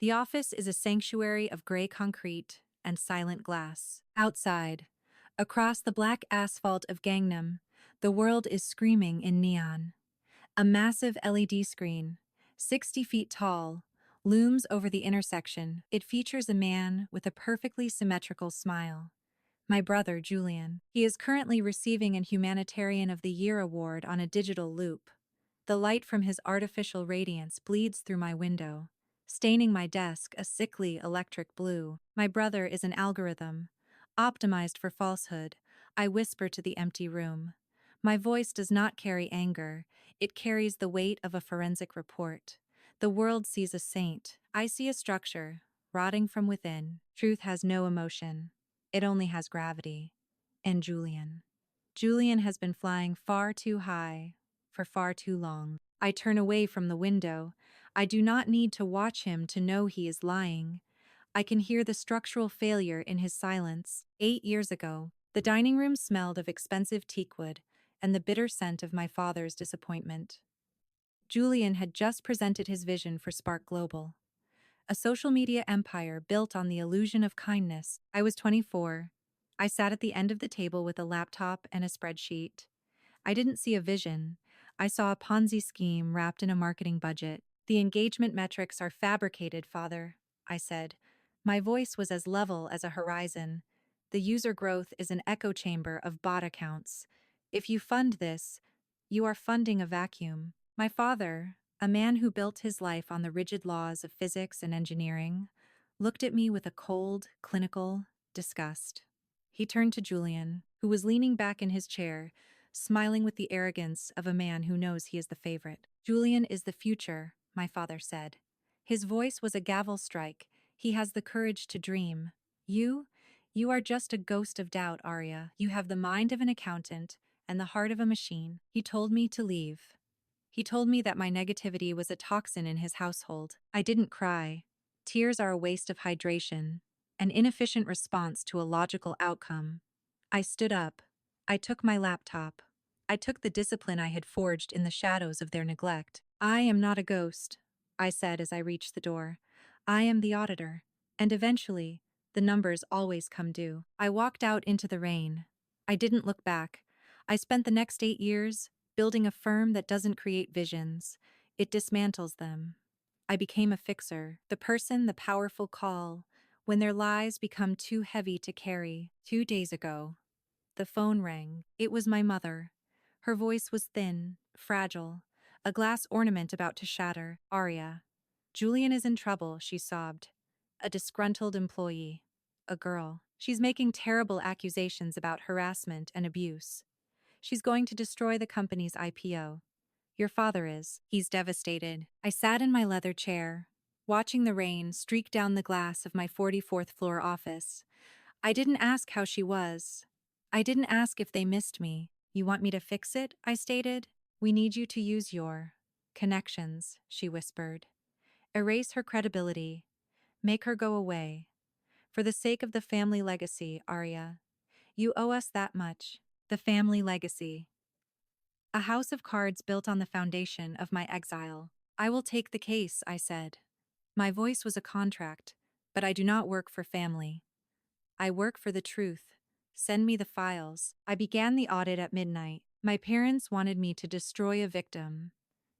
The office is a sanctuary of gray concrete and silent glass. Outside, across the black asphalt of Gangnam, the world is screaming in neon. A massive LED screen, 60 feet tall, looms over the intersection. It features a man with a perfectly symmetrical smile. My brother, Julian. He is currently receiving an Humanitarian of the Year award on a digital loop. The light from his artificial radiance bleeds through my window, staining my desk a sickly electric blue. My brother is an algorithm, optimized for falsehood. I whisper to the empty room. My voice does not carry anger, it carries the weight of a forensic report. The world sees a saint. I see a structure, rotting from within. Truth has no emotion. It only has gravity. And Julian. Julian has been flying far too high, for far too long. I turn away from the window. I do not need to watch him to know he is lying. I can hear the structural failure in his silence. 8 years ago, the dining room smelled of expensive teakwood and the bitter scent of my father's disappointment. Julian had just presented his vision for Spark Global, a social media empire built on the illusion of kindness. I was 24. I sat at the end of the table with a laptop and a spreadsheet. I didn't see a vision. I saw a Ponzi scheme wrapped in a marketing budget. The engagement metrics are fabricated, Father, I said. My voice was as level as a horizon. The user growth is an echo chamber of bot accounts. If you fund this, you are funding a vacuum. My father, a man who built his life on the rigid laws of physics and engineering, looked at me with a cold, clinical disgust. He turned to Julian, who was leaning back in his chair, smiling with the arrogance of a man who knows he is the favorite. Julian is the future, my father said. His voice was a gavel strike. He has the courage to dream. You are just a ghost of doubt, Arya. You have the mind of an accountant and the heart of a machine. He told me to leave. He told me that my negativity was a toxin in his household. I didn't cry. Tears are a waste of hydration, an inefficient response to a logical outcome. I stood up. I took my laptop. I took the discipline I had forged in the shadows of their neglect. I am not a ghost, I said as I reached the door. I am the auditor. And eventually, the numbers always come due. I walked out into the rain. I didn't look back. I spent the next 8 years building a firm that doesn't create visions. It dismantles them. I became a fixer, the powerful call, when their lies become too heavy to carry. 2 days ago, the phone rang. It was my mother. Her voice was thin, fragile, a glass ornament about to shatter. Arya. Julian is in trouble, she sobbed. A disgruntled employee. A girl. She's making terrible accusations about harassment and abuse. She's going to destroy the company's IPO. Your father is. He's devastated. I sat in my leather chair, watching the rain streak down the glass of my 44th floor office. I didn't ask how she was. I didn't ask if they missed me. You want me to fix it? I stated. We need you to use your connections, she whispered. Erase her credibility. Make her go away. For the sake of the family legacy, Arya. You owe us that much. The family legacy. A house of cards built on the foundation of my exile. I will take the case, I said. My voice was a contract, but I do not work for family. I work for the truth. Send me the files. I began the audit at midnight. My parents wanted me to destroy a victim.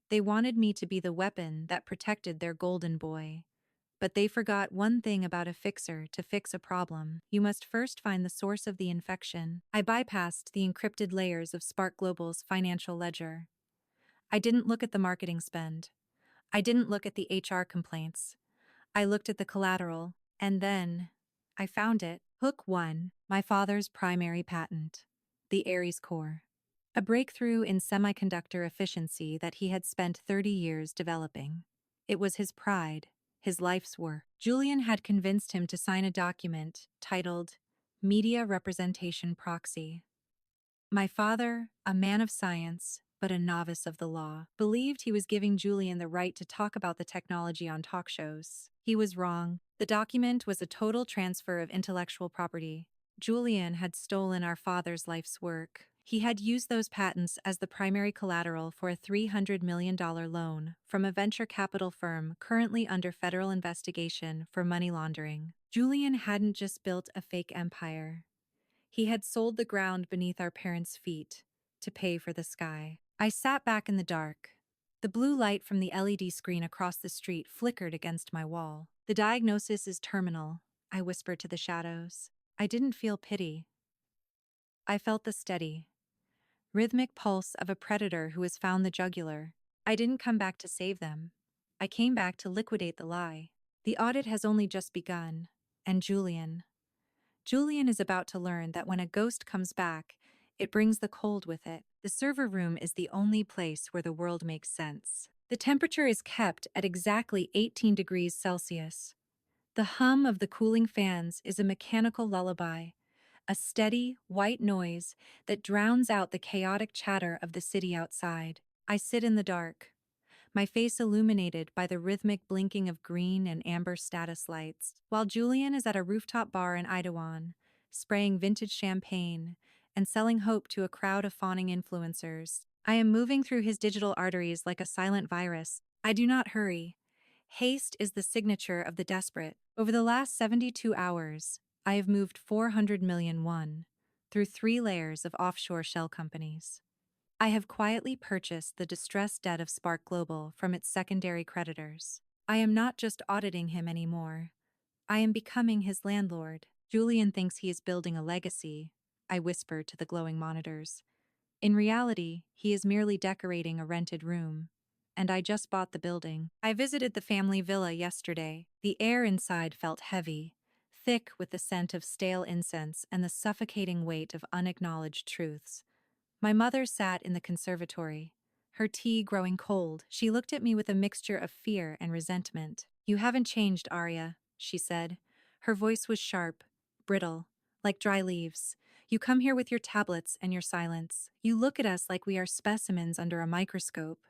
They wanted me to be the weapon that protected their golden boy. But they forgot one thing about a fixer to fix a problem. You must first find the source of the infection. I bypassed the encrypted layers of Spark Global's financial ledger. I didn't look at the marketing spend. I didn't look at the HR complaints. I looked at the collateral, and then I found it. Hook 1, my father's primary patent, the Aries core. A breakthrough in semiconductor efficiency that he had spent 30 years developing. It was his pride. His life's work. Julian had convinced him to sign a document titled Media Representation Proxy. My father, a man of science, but a novice of the law, believed he was giving Julian the right to talk about the technology on talk shows. He was wrong. The document was a total transfer of intellectual property. Julian had stolen our father's life's work. He had used those patents as the primary collateral for a $300 million loan from a venture capital firm currently under federal investigation for money laundering. Julian hadn't just built a fake empire. He had sold the ground beneath our parents' feet to pay for the sky. I sat back in the dark. The blue light from the LED screen across the street flickered against my wall. "The diagnosis is terminal," I whispered to the shadows. I didn't feel pity. I felt the steady, rhythmic pulse of a predator who has found the jugular. I didn't come back to save them. I came back to liquidate the lie. The audit has only just begun, and Julian is about to learn that when a ghost comes back, it brings the cold with it. The server room is the only place where the world makes sense. The temperature is kept at exactly 18 degrees Celsius. The hum of the cooling fans is a mechanical lullaby, a steady, white noise that drowns out the chaotic chatter of the city outside. I sit in the dark, my face illuminated by the rhythmic blinking of green and amber status lights, while Julian is at a rooftop bar in Idawan, spraying vintage champagne and selling hope to a crowd of fawning influencers. I am moving through his digital arteries like a silent virus. I do not hurry. Haste is the signature of the desperate. Over the last 72 hours, I have moved 400 million won through 3 layers of offshore shell companies. I have quietly purchased the distressed debt of Spark Global from its secondary creditors. I am not just auditing him anymore. I am becoming his landlord. Julian thinks he is building a legacy, I whispered to the glowing monitors. In reality, he is merely decorating a rented room. And I just bought the building. I visited the family villa yesterday. The air inside felt heavy, thick with the scent of stale incense and the suffocating weight of unacknowledged truths. My mother sat in the conservatory, her tea growing cold. She looked at me with a mixture of fear and resentment. "You haven't changed, Arya," she said. Her voice was sharp, brittle, like dry leaves. "You come here with your tablets and your silence. You look at us like we are specimens under a microscope.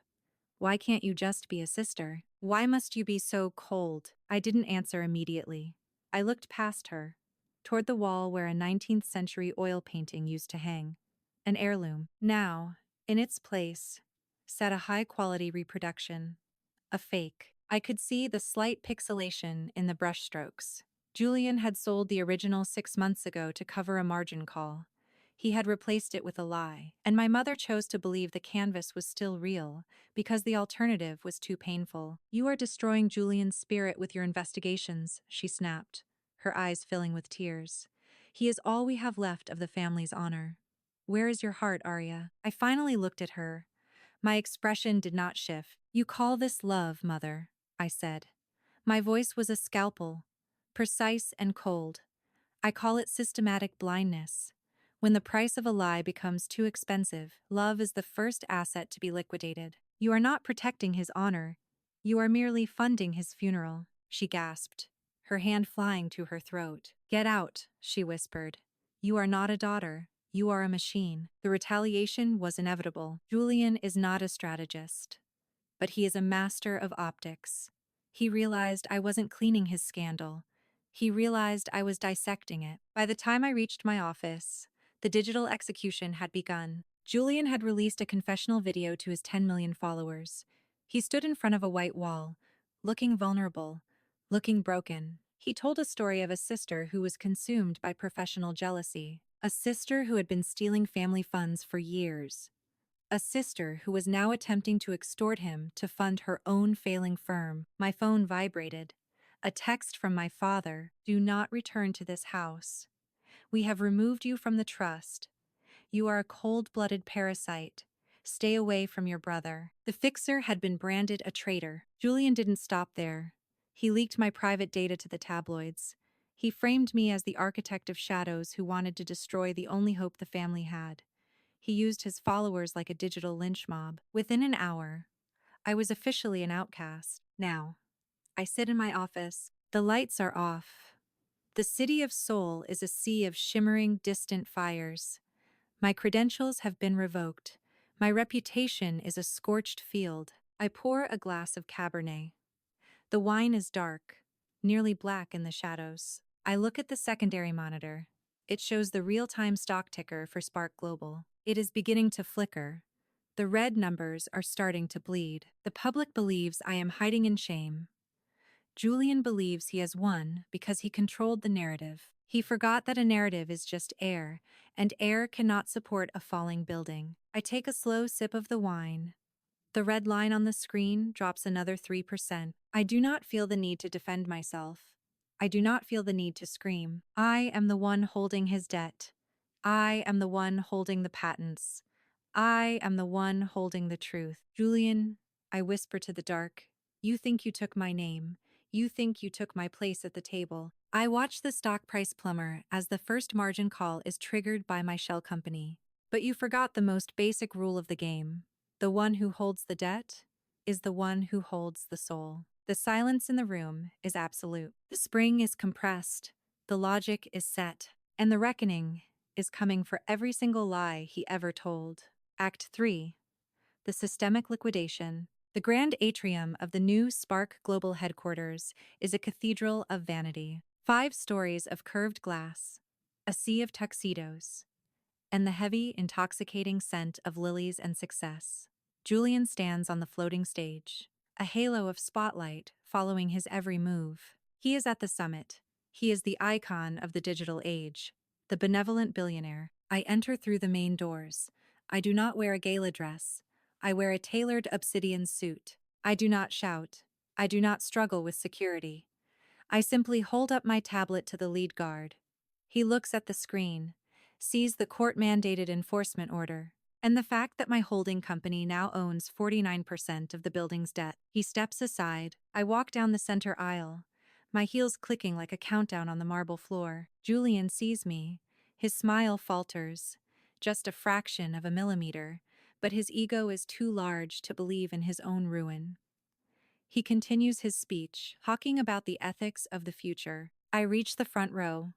Why can't you just be a sister? Why must you be so cold?" I didn't answer immediately. I looked past her, toward the wall where a 19th century oil painting used to hang. An heirloom. Now, in its place, sat a high-quality reproduction. A fake. I could see the slight pixelation in the brushstrokes. Julian had sold the original 6 months ago to cover a margin call. He had replaced it with a lie, and my mother chose to believe the canvas was still real because the alternative was too painful. "You are destroying Julian's spirit with your investigations," she snapped, her eyes filling with tears. "He is all we have left of the family's honor. Where is your heart, Arya?" I finally looked at her. My expression did not shift. "You call this love, Mother," I said. My voice was a scalpel, precise and cold. "I call it systematic blindness. When the price of a lie becomes too expensive, love is the first asset to be liquidated. You are not protecting his honor. You are merely funding his funeral," she gasped, her hand flying to her throat. "Get out," she whispered. "You are not a daughter. You are a machine." The retaliation was inevitable. Julian is not a strategist, but he is a master of optics. He realized I wasn't cleaning his scandal. He realized I was dissecting it. By the time I reached my office, the digital execution had begun. Julian had released a confessional video to his 10 million followers. He stood in front of a white wall, looking vulnerable, looking broken. He told a story of a sister who was consumed by professional jealousy, a sister who had been stealing family funds for years, a sister who was now attempting to extort him to fund her own failing firm. My phone vibrated. A text from my father: "Do not return to this house. We have removed you from the trust. You are a cold-blooded parasite. Stay away from your brother." The fixer had been branded a traitor. Julian didn't stop there. He leaked my private data to the tabloids. He framed me as the architect of shadows who wanted to destroy the only hope the family had. He used his followers like a digital lynch mob. Within an hour, I was officially an outcast. Now, I sit in my office. The lights are off. The city of Seoul is a sea of shimmering, distant fires. My credentials have been revoked. My reputation is a scorched field. I pour a glass of Cabernet. The wine is dark, nearly black in the shadows. I look at the secondary monitor. It shows the real-time stock ticker for Spark Global. It is beginning to flicker. The red numbers are starting to bleed. The public believes I am hiding in shame. Julian believes he has won because he controlled the narrative. He forgot that a narrative is just air, and air cannot support a falling building. I take a slow sip of the wine. The red line on the screen drops another 3%. I do not feel the need to defend myself. I do not feel the need to scream. I am the one holding his debt. I am the one holding the patents. I am the one holding the truth. Julian, I whisper to the dark, you think you took my name. You think you took my place at the table. I watch the stock price plumber as the first margin call is triggered by my shell company. But you forgot the most basic rule of the game. The one who holds the debt is the one who holds the soul. The silence in the room is absolute. The spring is compressed. The logic is set. And the reckoning is coming for every single lie he ever told. Act 3. The systemic liquidation. The grand atrium of the new Spark Global headquarters is a cathedral of vanity. 5 stories of curved glass, a sea of tuxedos, and the heavy, intoxicating scent of lilies and success. Julian stands on the floating stage, a halo of spotlight following his every move. He is at the summit. He is the icon of the digital age, the benevolent billionaire. I enter through the main doors. I do not wear a gala dress. I wear a tailored obsidian suit. I do not shout. I do not struggle with security. I simply hold up my tablet to the lead guard. He looks at the screen, sees the court-mandated enforcement order, and the fact that my holding company now owns 49% of the building's debt. He steps aside. I walk down the center aisle, my heels clicking like a countdown on the marble floor. Julian sees me. His smile falters, just a fraction of a millimeter, but his ego is too large to believe in his own ruin. He continues his speech, talking about the ethics of the future. I reach the front row.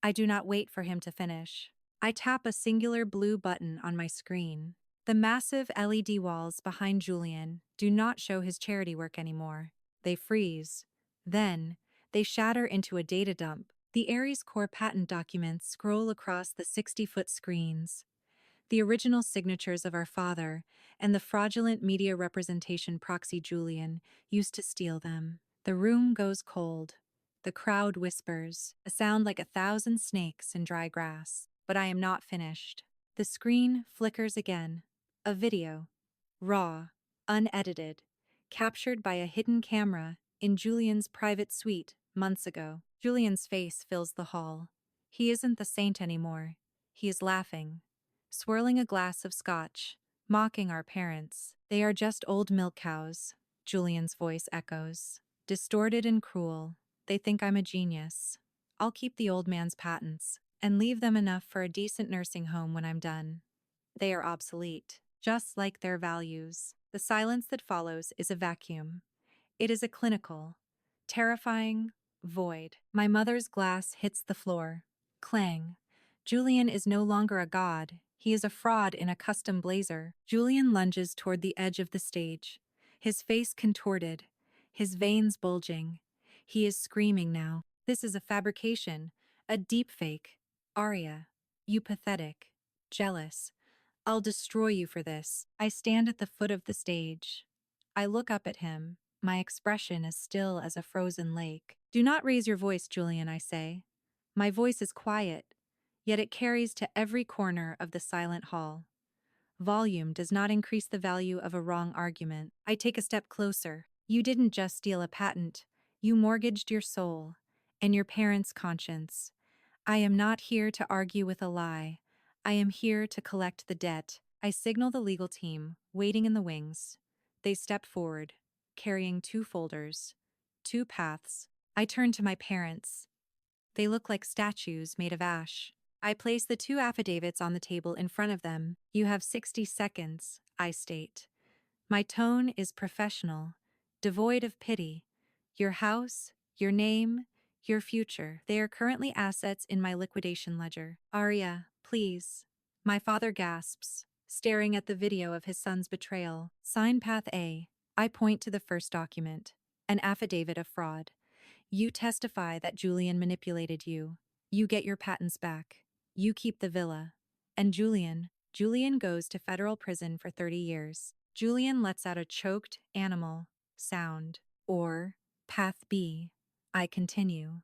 I do not wait for him to finish. I tap a singular blue button on my screen. The massive LED walls behind Julian do not show his charity work anymore. They freeze. Then, they shatter into a data dump. The Ares Core patent documents scroll across the 60-foot screens. The original signatures of our father and the fraudulent media representation proxy Julian used to steal them. The room goes cold. The crowd whispers, a sound like 1,000 snakes in dry grass. But I am not finished. The screen flickers again. A video. Raw, unedited, captured by a hidden camera in Julian's private suite months ago. Julian's face fills the hall. He isn't the saint anymore. He is laughing, swirling a glass of scotch, mocking our parents. They are just old milk cows, Julian's voice echoes. Distorted and cruel. They think I'm a genius. I'll keep the old man's patents and leave them enough for a decent nursing home when I'm done. They are obsolete, just like their values. The silence that follows is a vacuum. It is a clinical, terrifying void. My mother's glass hits the floor. Clang. Julian is no longer a god. He is a fraud in a custom blazer. Julian lunges toward the edge of the stage, his face contorted, his veins bulging. He is screaming now. This is a fabrication, a deepfake. Arya, you pathetic, jealous. I'll destroy you for this. I stand at the foot of the stage. I look up at him. My expression is still as a frozen lake. Do not raise your voice, Julian, I say. My voice is quiet, yet it carries to every corner of the silent hall. Volume does not increase the value of a wrong argument. I take a step closer. You didn't just steal a patent. You mortgaged your soul and your parents' conscience. I am not here to argue with a lie. I am here to collect the debt. I signal the legal team, waiting in the wings. They step forward, carrying 2 folders, 2 paths. I turn to my parents. They look like statues made of ash. I place the 2 affidavits on the table in front of them. You have 60 seconds, I state. My tone is professional, devoid of pity. Your house, your name, your future. They are currently assets in my liquidation ledger. Arya, please. My father gasps, staring at the video of his son's betrayal. Sign Path A. I point to the first document, an affidavit of fraud. You testify that Julian manipulated you. You get your patents back. You keep the villa. And Julian, Julian goes to federal prison for 30 years. Julian lets out a choked animal sound. Or, Path B. I continue.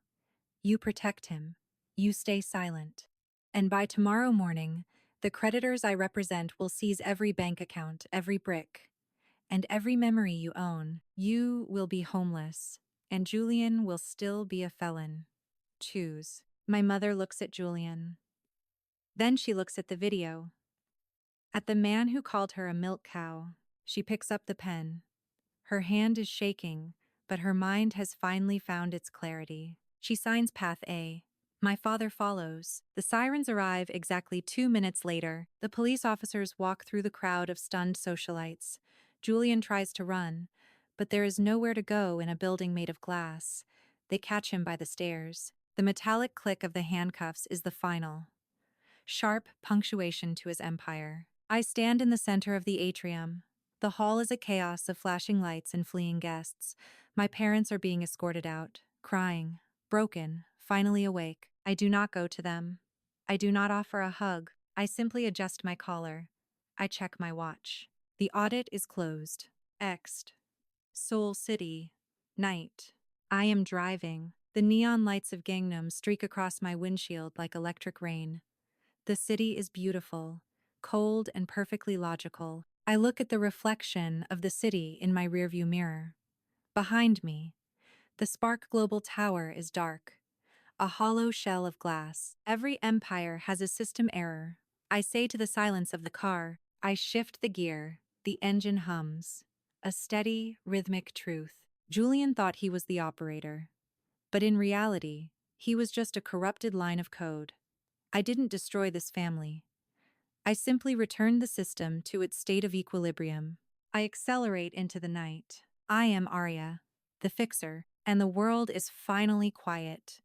You protect him. You stay silent. And by tomorrow morning, the creditors I represent will seize every bank account, every brick, and every memory you own. You will be homeless, and Julian will still be a felon. Choose. My mother looks at Julian. Then she looks at the video. At the man who called her a milk cow. She picks up the pen. Her hand is shaking, but her mind has finally found its clarity. She signs Path A. My father follows. The sirens arrive exactly 2 minutes later. The police officers walk through the crowd of stunned socialites. Julian tries to run, but there is nowhere to go in a building made of glass. They catch him by the stairs. The metallic click of the handcuffs is the final, sharp punctuation to his empire. I stand in the center of the atrium. The hall is a chaos of flashing lights and fleeing guests. My parents are being escorted out, crying, broken, finally awake. I do not go to them. I do not offer a hug. I simply adjust my collar. I check my watch. The audit is closed. Exed. Seoul City. Night. I am driving. The neon lights of Gangnam streak across my windshield like electric rain. The city is beautiful, cold and perfectly logical. I look at the reflection of the city in my rearview mirror. Behind me, the Spark Global Tower is dark, a hollow shell of glass. Every empire has a system error. I say to the silence of the car, I shift the gear, the engine hums. A steady, rhythmic truth. Julian thought he was the operator. But in reality, he was just a corrupted line of code. I didn't destroy this family. I simply returned the system to its state of equilibrium. I accelerate into the night. I am Arya, the fixer, and the world is finally quiet.